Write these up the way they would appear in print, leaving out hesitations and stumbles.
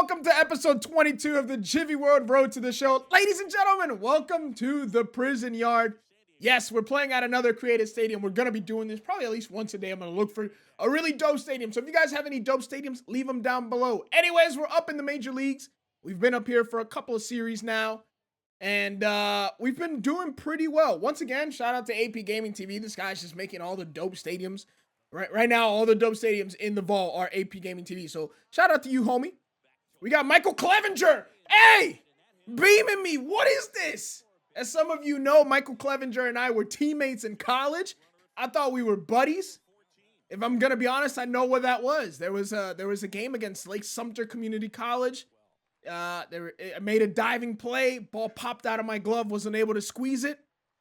welcome to episode 22 of the Gyvi World Road to the Show. Ladies and gentlemen, welcome to the prison yard. Yes, we're playing at another created stadium. We're going to be doing this probably at least once a day. I'm going to look for a really dope stadium. So if you guys have any dope stadiums, leave them down below. Anyways, we're up in the major leagues. We've been up here for a couple of series now. And we've been doing pretty well. Once again, shout out to AP Gaming TV. This guy's just making all the dope stadiums. Right now, all the dope stadiums in the vault are AP Gaming TV. So shout out to you, homie. We got Michael Clevenger. Hey, beaming me. What is this? As some of you know, Michael Clevenger and I were teammates in college. I thought we were buddies. If I'm gonna be honest, I know what that was. There was a game against Lake Sumter Community College. I made a diving play. Ball popped out of my glove. Wasn't able to squeeze it.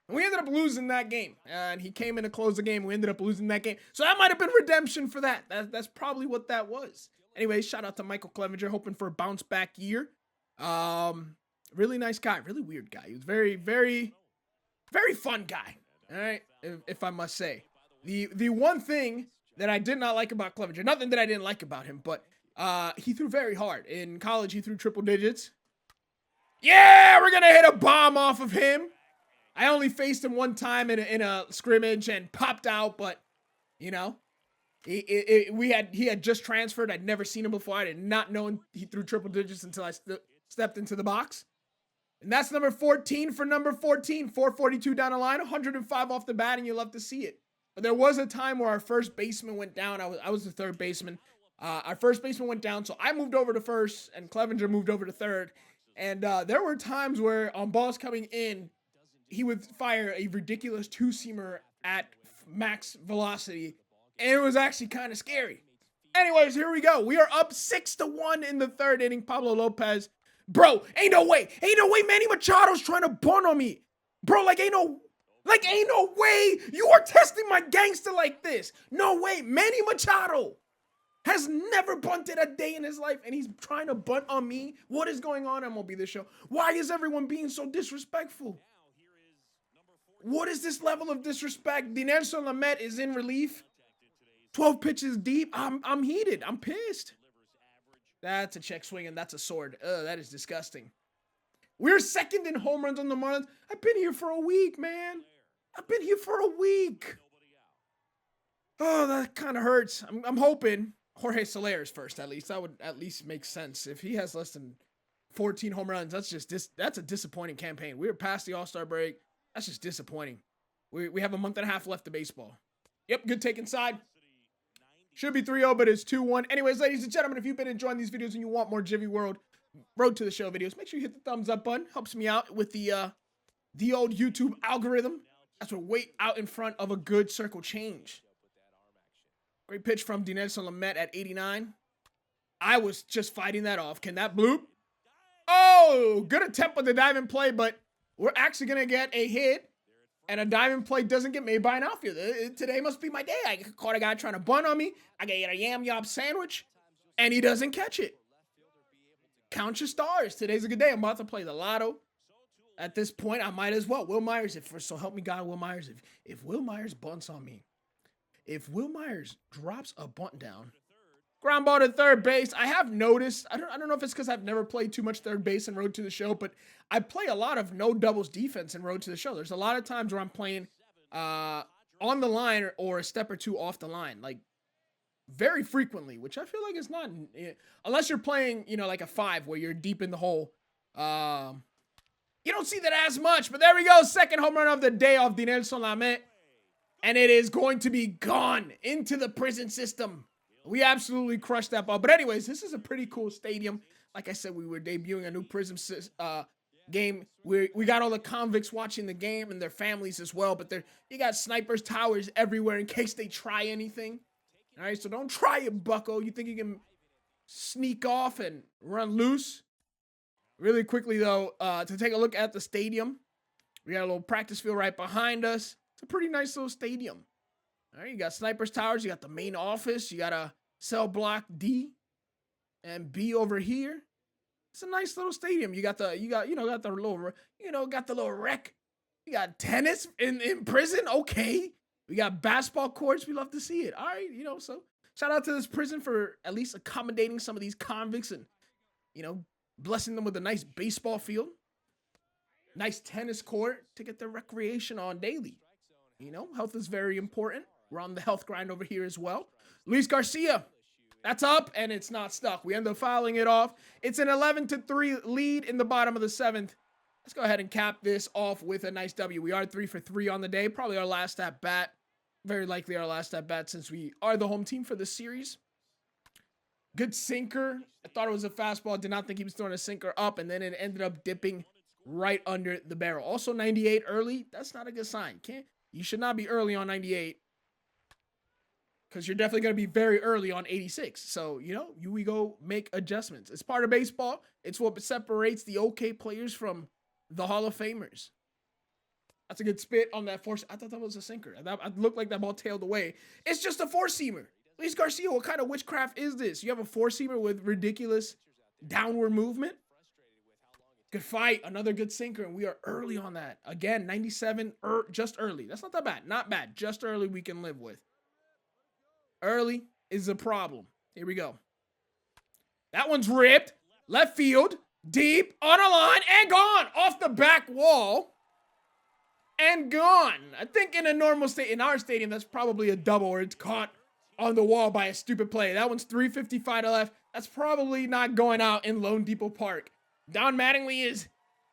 And we ended up losing that game. And he came in to close the game. We ended up losing that game. So that might have been redemption for that. That's probably what that was. Anyway, shout out to Michael Clevenger, hoping for a bounce back year. Really nice guy, really weird guy. He was very, very, very fun guy. All right, if I must say. The one thing that I did not like about Clevenger, nothing that I didn't like about him, but he threw very hard. In college, he threw triple digits. Yeah, we're gonna hit a bomb off of him. I only faced him one time in a scrimmage and popped out, but you know. He had just transferred. I'd never seen him before. I did not know he threw triple digits until I stepped into the box. And that's number 14 for number 14. 442 down the line, 105 off the bat, and you love to see it. But there was a time where our first baseman went down. I was the third baseman. Our first baseman went down, so I moved over to first, and Clevenger moved over to third. And there were times where on balls coming in, he would fire a ridiculous two-seamer at max velocity. And it was actually kind of scary. Anyways, here we go. We are up 6-1 in the third inning. Pablo Lopez. Bro, ain't no way. Ain't no way Manny Machado's trying to bunt on me. Bro, ain't no way you are testing my gangster like this. No way. Manny Machado has never bunted a day in his life, and he's trying to bunt on me. What is going on, MLB The Show? Why is everyone being so disrespectful? What is this level of disrespect? Dynasty Lamet is in relief. 12 pitches deep. I'm heated. I'm pissed. That's a check swing, and that's a sword. That is disgusting. We're second in home runs on the Marlins. I've been here for a week, man. I've been here for a week. Oh, that kind of hurts. I'm hoping Jorge Soler is first, at least. That would at least make sense. If he has less than 14 home runs, that's a disappointing campaign. We were past the All-Star break. That's just disappointing. We have a month and a half left of baseball. Yep, good take inside. Should be 3-0, but it's 2-1. Anyways, ladies and gentlemen, if you've been enjoying these videos and you want more Gyvi World Road to the Show videos, make sure you hit the thumbs up button. Helps me out with the old YouTube algorithm as we're way out in front of a good circle change. Great pitch from Dynasty Lamet at 89. I was just fighting that off. Can that bloop? Oh, good attempt with the diving play, but we're actually going to get a hit. And a diving play doesn't get made by an outfielder. Today must be my day. I caught a guy trying to bunt on me. I get a yam yop sandwich, and he doesn't catch it. Count your stars. Today's a good day. I'm about to play the lotto. At this point, I might as well. Will Myers, so help me God, Will Myers. If Will Myers bunts on me, if Will Myers drops a bunt down, ground ball to third base. I have noticed. I don't know if it's because I've never played too much third base in Road to the Show, but I play a lot of no doubles defense in Road to the Show. There's a lot of times where I'm playing on the line or a step or two off the line, like very frequently, which I feel like is not unless you're playing, like a 5 where you're deep in the hole. You don't see that as much, but there we go. Second home run of the day off Dynasty Lamet, and it is going to be gone into the prison system. We absolutely crushed that ball. But anyways, this is a pretty cool stadium. Like I said, we were debuting a new prison game. We got all the convicts watching the game and their families as well. But you got snipers, towers everywhere in case they try anything. All right, so don't try it, bucko. You think you can sneak off and run loose? Really quickly, though, to take a look at the stadium. We got a little practice field right behind us. It's a pretty nice little stadium. All right, you got snipers towers, you got the main office, you got a cell block D and B over here. It's a nice little stadium. You got the little rec. You got tennis in prison. Okay. We got basketball courts. We love to see it. All right, so shout out to this prison for at least accommodating some of these convicts and blessing them with a nice baseball field, nice tennis court to get their recreation on daily. Health is very important. We're on the health grind over here as well. Luis Garcia, that's up, and it's not stuck. We end up fouling it off. It's an 11-3 lead in the bottom of the 7th. Let's go ahead and cap this off with a nice W. We are 3 for 3 on the day. Probably our last at bat. Very likely our last at bat since we are the home team for this series. Good sinker. I thought it was a fastball. Did not think he was throwing a sinker up, and then it ended up dipping right under the barrel. Also 98 early. That's not a good sign. You should not be early on 98 because you're definitely going to be very early on 86. So, we go make adjustments. It's part of baseball. It's what separates the okay players from the Hall of Famers. That's a good spit on that force. I thought that was a sinker. That looked like that ball tailed away. It's just a four-seamer. Luis Garcia, what kind of witchcraft is this? You have a four-seamer with ridiculous downward movement? Good fight. Another good sinker, and we are early on that. Again, 97, just early. That's not that bad. Not bad. Just early we can live with. Early is a problem. Here we go. That one's ripped. Left field. Deep. On a line. And gone. Off the back wall. And gone. I think in a normal state, in our stadium, that's probably a double or it's caught on the wall by a stupid play. That one's 355 to left. That's probably not going out in Lone Depot Park. Don Mattingly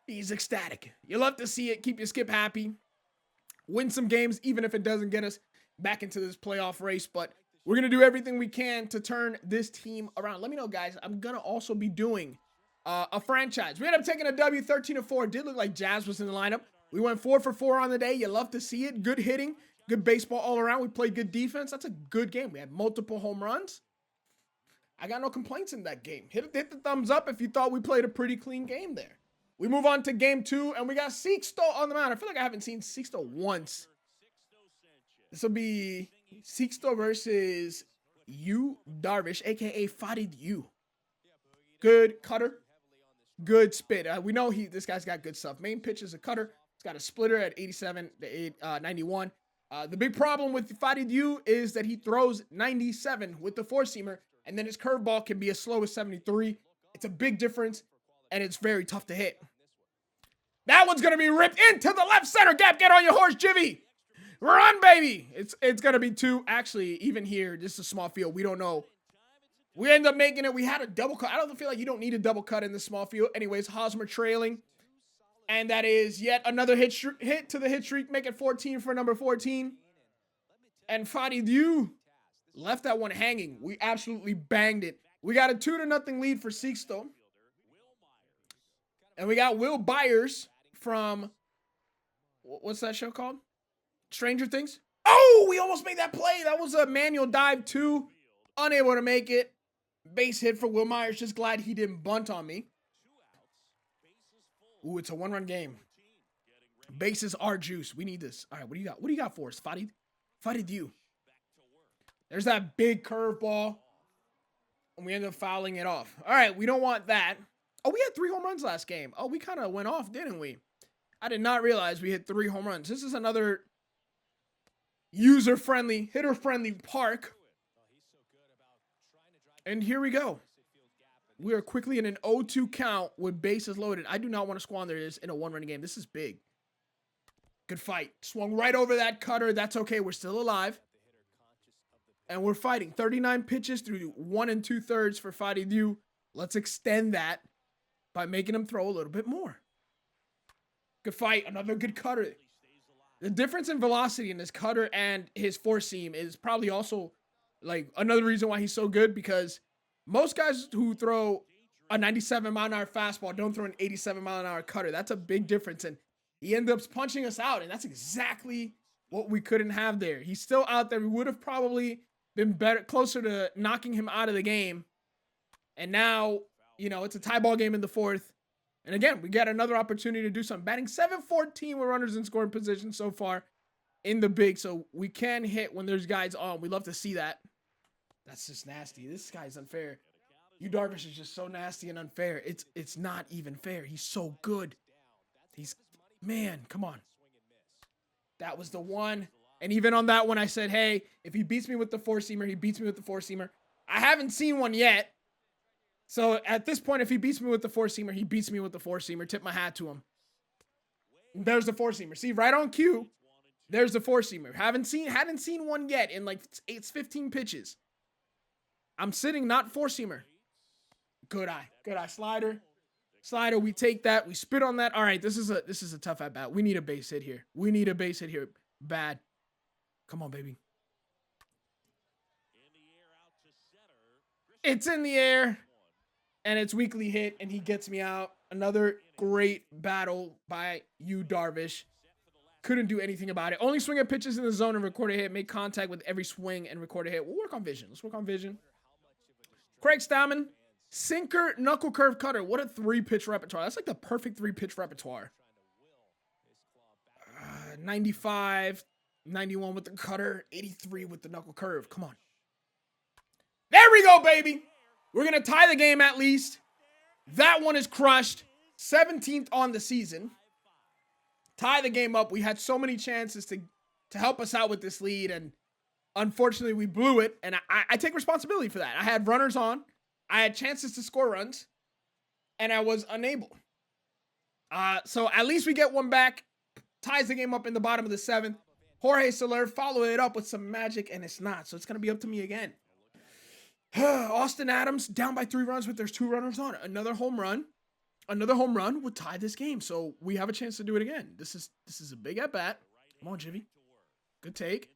he's ecstatic. You love to see it. Keep your skip happy. Win some games, even if it doesn't get us back into this playoff race. But we're going to do everything we can to turn this team around. Let me know, guys. I'm going to also be doing a franchise. We ended up taking a W 13-4. It did look like Jazz was in the lineup. We went 4 for 4 on the day. You love to see it. Good hitting. Good baseball all around. We played good defense. That's a good game. We had multiple home runs. I got no complaints in that game. Hit the thumbs up if you thought we played a pretty clean game there. We move on to game 2, and we got Sixto on the mound. I feel like I haven't seen Sixto once. This will be Sixto versus Darvish, a.k.a. Farid U. Good cutter. Good spit. We know this guy's got good stuff. Main pitch is a cutter. He's got a splitter at 87 to 91. The big problem with Farid U is that he throws 97 with the four-seamer, and then his curveball can be as slow as 73. It's a big difference, and it's very tough to hit. That one's going to be ripped into the left center gap. Get on your horse, Gyvi. Run, baby. It's going to be 2. Actually, even here, this is a small field. We don't know. We end up making it. We had a double cut. I don't feel like you don't need a double cut in this small field. Anyways, Hosmer trailing. And that is yet another hit to the hit streak. Make it 14 for number 14. And Farid U left that one hanging. We absolutely banged it. We got a 2-0 lead for Sixto. And we got Will Byers from, what's that show called? Stranger Things. Oh, we almost made that play. That was a manual dive too. Unable to make it. Base hit for Will Myers. Just glad he didn't bunt on me. Ooh, it's a 1-run game. Bases are juice. We need this. All right, what do you got? What do you got for us, Farid U? There's that big curveball. And we end up fouling it off. All right, we don't want that. Oh, we had 3 home runs last game. Oh, we kind of went off, didn't we? I did not realize we hit 3 home runs. This is another user-friendly, hitter-friendly park. And here we go. We are quickly in an 0-2 count with bases loaded. I do not want to squander this in a 1-run game. This is big. Good fight. Swung right over that cutter. That's okay. We're still alive. And we're fighting. 39 pitches through 1 2/3 for Farid U. Let's extend that by making him throw a little bit more. Good fight. Another good cutter. The difference in velocity in his cutter and his four-seam is probably also like another reason why he's so good, because most guys who throw a 97-mile-an-hour fastball don't throw an 87-mile-an-hour cutter. That's a big difference, and he ends up punching us out, and that's exactly what we couldn't have there. He's still out there. We would have probably been better, closer to knocking him out of the game, and now, it's a tie ball game in the 4th, and again, we got another opportunity to do something. Batting .714 with runners in scoring position so far in the big, so we can hit when there's guys on. We love to see that. That's just nasty. This guy's unfair. Darvish is just so nasty and unfair. It's not even fair. He's so good. Man, come on. That was the one. And even on that one, I said, hey, if he beats me with the four-seamer, he beats me with the four-seamer. I haven't seen one yet. So at this point, if he beats me with the four-seamer, he beats me with the four-seamer. Tip my hat to him. There's the four-seamer. See, right on cue, there's the four-seamer. Hadn't seen one yet in like 15 pitches. I'm sitting, not four-seamer. Good eye. Slider, we take that. We spit on that. All right, this is a tough at-bat. We need a base hit here. Bad. Come on, baby. It's in the air, and it's weakly hit, and he gets me out. Another great battle by you, Darvish. Couldn't do anything about it. Only swing at pitches in the zone and record a hit. Make contact with every swing and record a hit. We'll work on vision. Let's work on vision. Craig Stammen, sinker, knuckle curve, cutter. What a 3-pitch repertoire. That's like the perfect 3-pitch repertoire. 95, 91 with the cutter, 83 with the knuckle curve. Come on. There we go, baby. We're going to tie the game at least. That one is crushed. 17th on the season. Tie the game up. We had so many chances to help us out with this lead, and unfortunately we blew it, and I take responsibility for that. I had runners on. I had chances to score runs, and I was unable. So at least we get one back. Ties the game up in the bottom of the 7th. Jorge Soler follow it up with some magic, and it's not. So it's going to be up to me again. Austin Adams down by 3 runs, but there's 2 runners on. Another home run would tie this game. So we have a chance to do it again. This is a big at bat. Come on, Gyvi. Good take.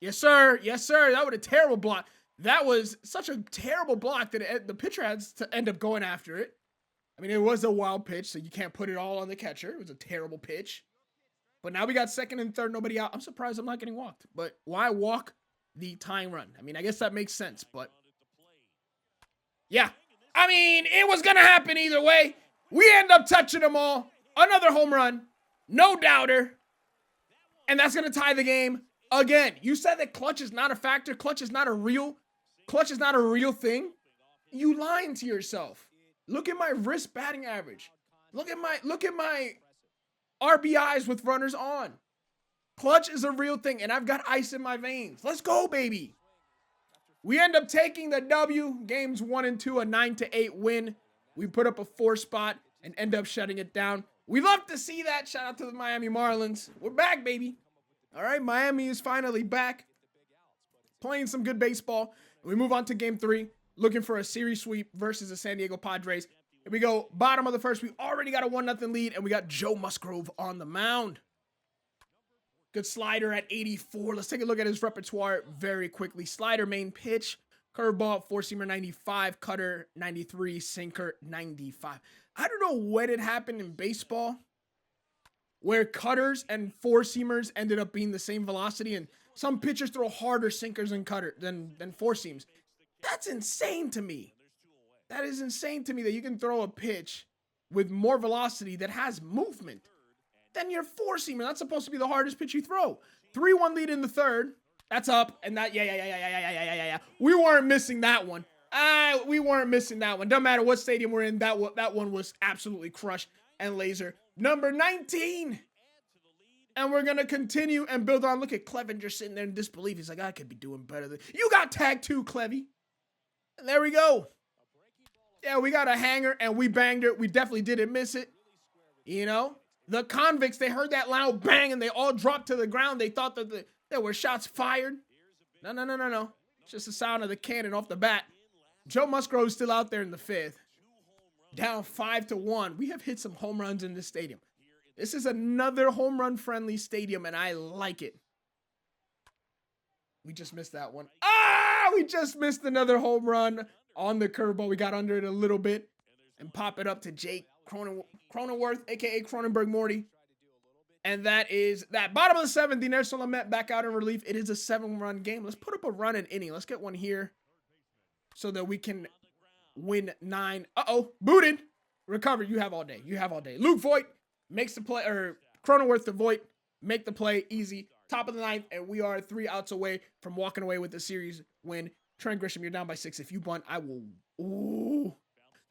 Yes, sir. Yes, sir. That was a terrible block. That was such a terrible block that the pitcher had to end up going after it. I mean, it was a wild pitch, so you can't put it all on the catcher. It was a terrible pitch. But now we got 2nd and 3rd, nobody out. I'm surprised I'm not getting walked. But why walk the tying run? I mean, I guess that makes sense, but yeah. I mean, it was going to happen either way. We end up touching them all. Another home run. No doubter. And that's going to tie the game again. You said that clutch is not a factor. Clutch is not a real thing. You lying to yourself. Look at my wrist batting average. Look at my RBIs with runners on. Clutch is a real thing, and I've got ice in my veins. Let's go, baby. We end up taking the W. Games 1 and 2, a 9-8 win. We put up a 4 spot and end up shutting it down. We love to see that. Shout out to the Miami Marlins. We're back, baby. All right, Miami is finally back. Playing some good baseball. We move on to game 3. Looking for a series sweep versus the San Diego Padres. Here we go. Bottom of the 1st. We already got a 1-0 lead, and we got Joe Musgrove on the mound. Good slider at 84. Let's take a look at his repertoire very quickly. Slider, main pitch, curveball, four-seamer 95, cutter 93, sinker 95. I don't know when it happened in baseball where cutters and four-seamers ended up being the same velocity, and some pitchers throw harder sinkers than four-seams. That's insane to me. That is insane to me that you can throw a pitch with more velocity that has movement than your four-seamer. That's supposed to be the hardest pitch you throw. 3-1 lead in the 3rd. That's up. And that, yeah. We weren't missing that one. We weren't missing that one. Doesn't matter what stadium we're in. That one was absolutely crushed and laser. Number 19. And we're going to continue and build on. Look at Clevenger sitting there in disbelief. He's like, I could be doing better than you. Got tagged too, Clevy. And there we go. Yeah, we got a hanger and we banged it. We definitely didn't miss it. You know, the convicts, they heard that loud bang and they all dropped to the ground. They thought that there were shots fired. No. It's just the sound of the cannon off the bat. Joe Musgrove's still out there in the 5th. Down 5-1. We have hit some home runs in this stadium. This is another home run friendly stadium and I like it. We just missed that one. We just missed another home run on the curveball. We got under it a little bit and pop it up to Jake Cronenworth, a.k.a. Cronenberg Morty. And that is that. Bottom of the 7th, Diner Solamet back out in relief. It is a 7-run game. Let's put up a run an inning. Let's get one here so that we can win 9. Booted. Recover. You have all day. Luke Voigt makes the play, or Cronenworth to Voigt, make the play easy. Top of the 9th, and we are 3 outs away from walking away with the series win. Trent Grisham, you're down by 6. If you bunt, I will. Ooh.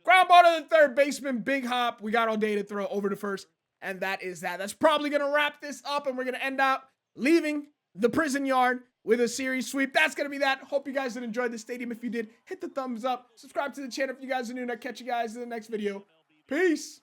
Ground ball to the 3rd baseman. Big hop. We got all day to throw over to 1st. And that is that. That's probably going to wrap this up. And we're going to end up leaving the prison yard with a series sweep. That's going to be that. Hope you guys did enjoy the stadium. If you did, hit the thumbs up. Subscribe to the channel if you guys are new, and I'll catch you guys in the next video. Peace.